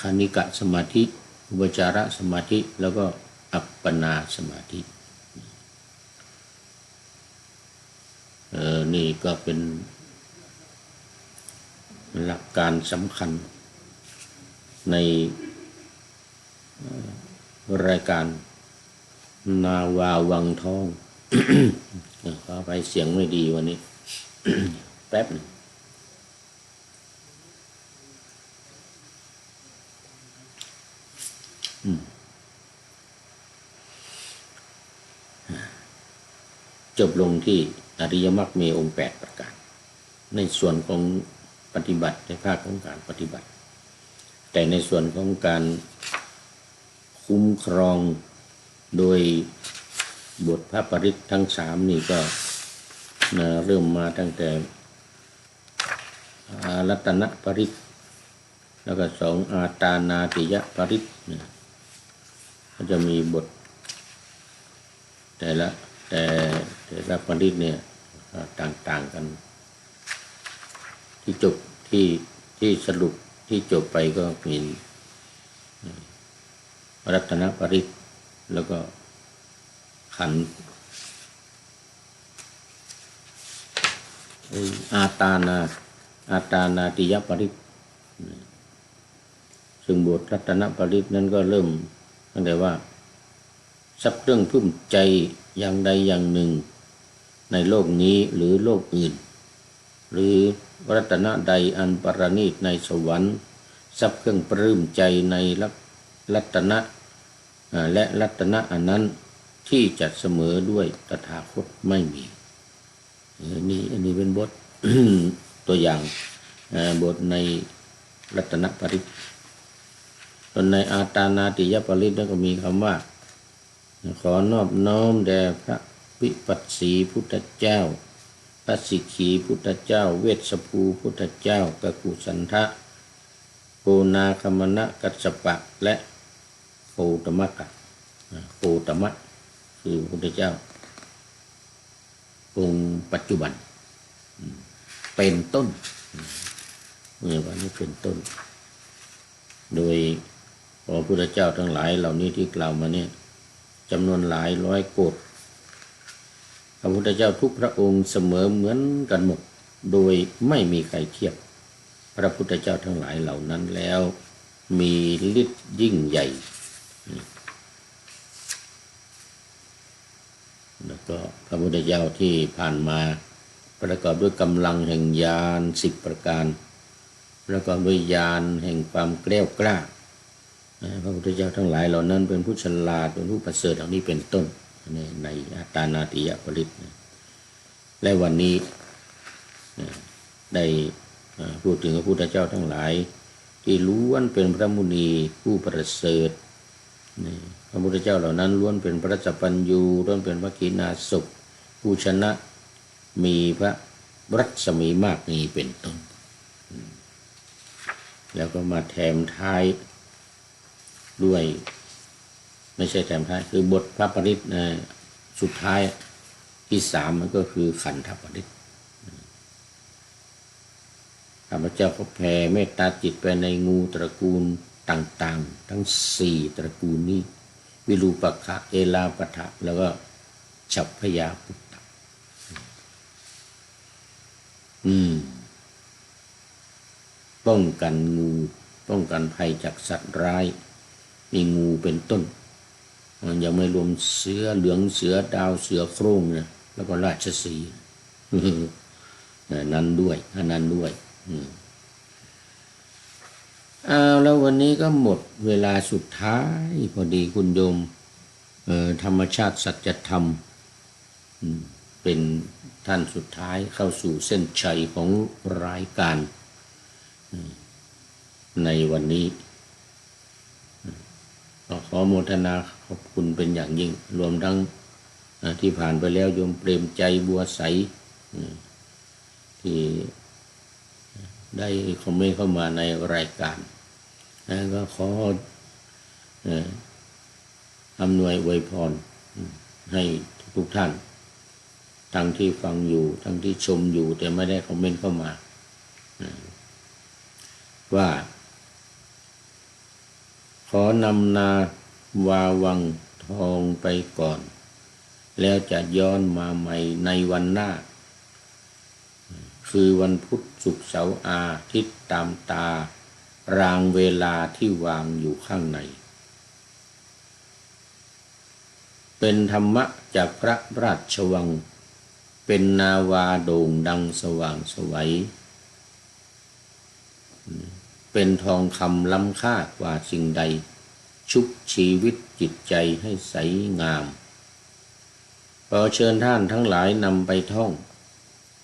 คณิกะสมาธิอุปจารสมาธิแล้วก็อัปปนาสมาธินี่ก็เป็นหลักการสำคัญในรายการนาวาวังทอง ขอไปเสียงไม่ดีวันนี้ แป๊บหนึ่งจบลงที่อริยมรรคมีองค์8ประการในส่วนของปฏิบัติในภาคของการปฏิบัติแต่ในส่วนของการคุ้มครองโดยบทพระปริตรทั้ง3นี่ก็เริ่มมาตั้งแต่รัตนปริตรแล้วก็2อาตานาติยปริตรก็จะมีบทแต่ละปริตรเนี่ยต่างๆกันที่จบที่สรุปที่จบไปก็มีรัตนปริตรแล้วก็ขันธ์อาตานาติยปริตรซึ่งบทรัตนปริตรนั้นก็เริ่มตั้งแต่ว่าสักเรื่องพึ่มใจอย่างใดอย่างหนึ่งในโลกนี้หรือโลกอื่นหรือรัตนะใดอันประณีตในสวรรค์สักเครื่องปลื้มใจในรัตนะและรัตนะอันนั้นที่จะเสมอด้วยตถาคตไม่มีอันนี้เป็นบท ตัวอย่างบทในรัตนปริตรส่วนในอาตานาติยปริตรก็มีคำว่าขอนอบน้อมแด่พระวิปัสสีพุทธเจ้าพระสิกขีพุทธเจ้าเวสสภูพุทธเจ้ากกุสันทะโกนาคมณะกัสสปะและโคตมะกะโคตมะคือพระพุทธเจ้าองค์ปัจจุบันเป็นต้นวันนี้เป็นต้นโดยพระพุทธเจ้าทั้งหลายเหล่านี้ที่กล่าวมาเนี่ยจำนวนหลายร้อยโกฏพระพุทธเจ้าทุกพระองค์เสมอเหมือนกันหมดโดยไม่มีใครเทียบพระพุทธเจ้าทั้งหลายเหล่านั้นแล้วมีฤทธิ์ยิ่งใหญ่แล้วก็พระพุทธเจ้าที่ผ่านมา ประกอบด้วยกำลังแห่งญาณ10ประการประกอบด้วยญาณแห่งความแกล้วกล้าพระพุทธเจ้าทั้งหลายเหล่านั้นเป็นผู้ฉลาดเป็นผู้ประเสริฐเหล่านี้เป็นต้นในอัตตานาติยปริตและวันนี้ได้พูดถึงพระพุทธเจ้าทั้งหลายที่ล้วนเป็นพระมุนีผู้ประเสริฐพระพุทธเจ้าเหล่านั้นล้วนเป็นพระสัพพัญญูล้วนเป็นพระขีณาสพผู้ชนะมีพระรัศมีมากนี้เป็นต้นแล้วก็มาแถมท้ายด้วยไม่ใช่แถมท้ายคือบทพระปริตสุดท้ายที่3มันก็คือขันธปริตข้าพเจ้าก็แผ่เมตตาจิตไปในงูตระกูลต่างๆทั้ง4ตระกูลนี้วิรูปักขะเอลาปทะแล้วก็ฉัพพยาปุตตะป้องกันงูป้องกันภัยจากสัตว์ร้ายมีงูเป็นต้นยังไม่รวมเสือเหลืองเสือดาวเสือโคร่งนะแล้วก็ราชสีห์นั้นด้วยอันนั้นด้วยแล้ววันนี้ก็หมดเวลาสุดท้ายพอดีคุณโยมธรรมชาติสัจธรรมเป็นท่านสุดท้ายเข้าสู่เส้นชัยของรายการในวันนี้ขอโมทนาขอบคุณเป็นอย่างยิ่งรวมทั้งที่ผ่านไปแล้วโยมเปรมใจบัวใสที่ได้คอมเมนต์เข้ามาในรายการก็ขออำนวยอวยพรให้ทุกท่านทั้งที่ฟังอยู่ทั้งที่ชมอยู่แต่ไม่ได้คอมเมนต์เข้ามาว่าขอนำนาวาวังทองไปก่อนแล้วจะย้อนมาใหม่ในวันหน้าคือวันพุธศุกร์เสาร์อาทิตย์ตามตารางเวลาที่วางอยู่ข้างในเป็นธรรมะจากพระราชวังเป็นนาวาโด่งดังสว่างไสวเป็นทองคำล้ำค่ากว่าสิ่งใดชุบชีวิตจิตใจให้ใสงามขอเชิญท่านทั้งหลายนำไปท่อง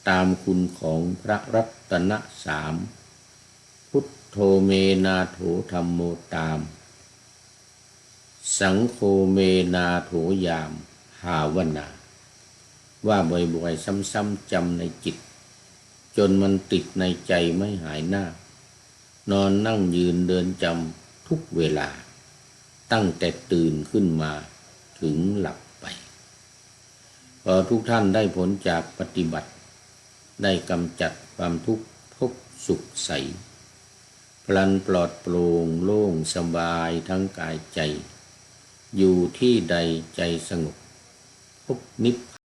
ตามคุณของพระรัตน3พุทโธเมนาโถธัมโมตามสังโฆเมนาโถยามภาวนาว่าบ่อยๆซ้ำๆจำในจิตจนมันติดในใจไม่หายหน้านอนนั่งยืนเดินจำทุกเวลาตั้งแต่ตื่นขึ้นมาถึงหลับไปพอทุกท่านได้ผลจากปฏิบัติได้กำจัดความทุกข์พบสุขใสพลันปลอดโปร่งโล่งสบายทั้งกายใจอยู่ที่ใดใจสงบพบนิพพ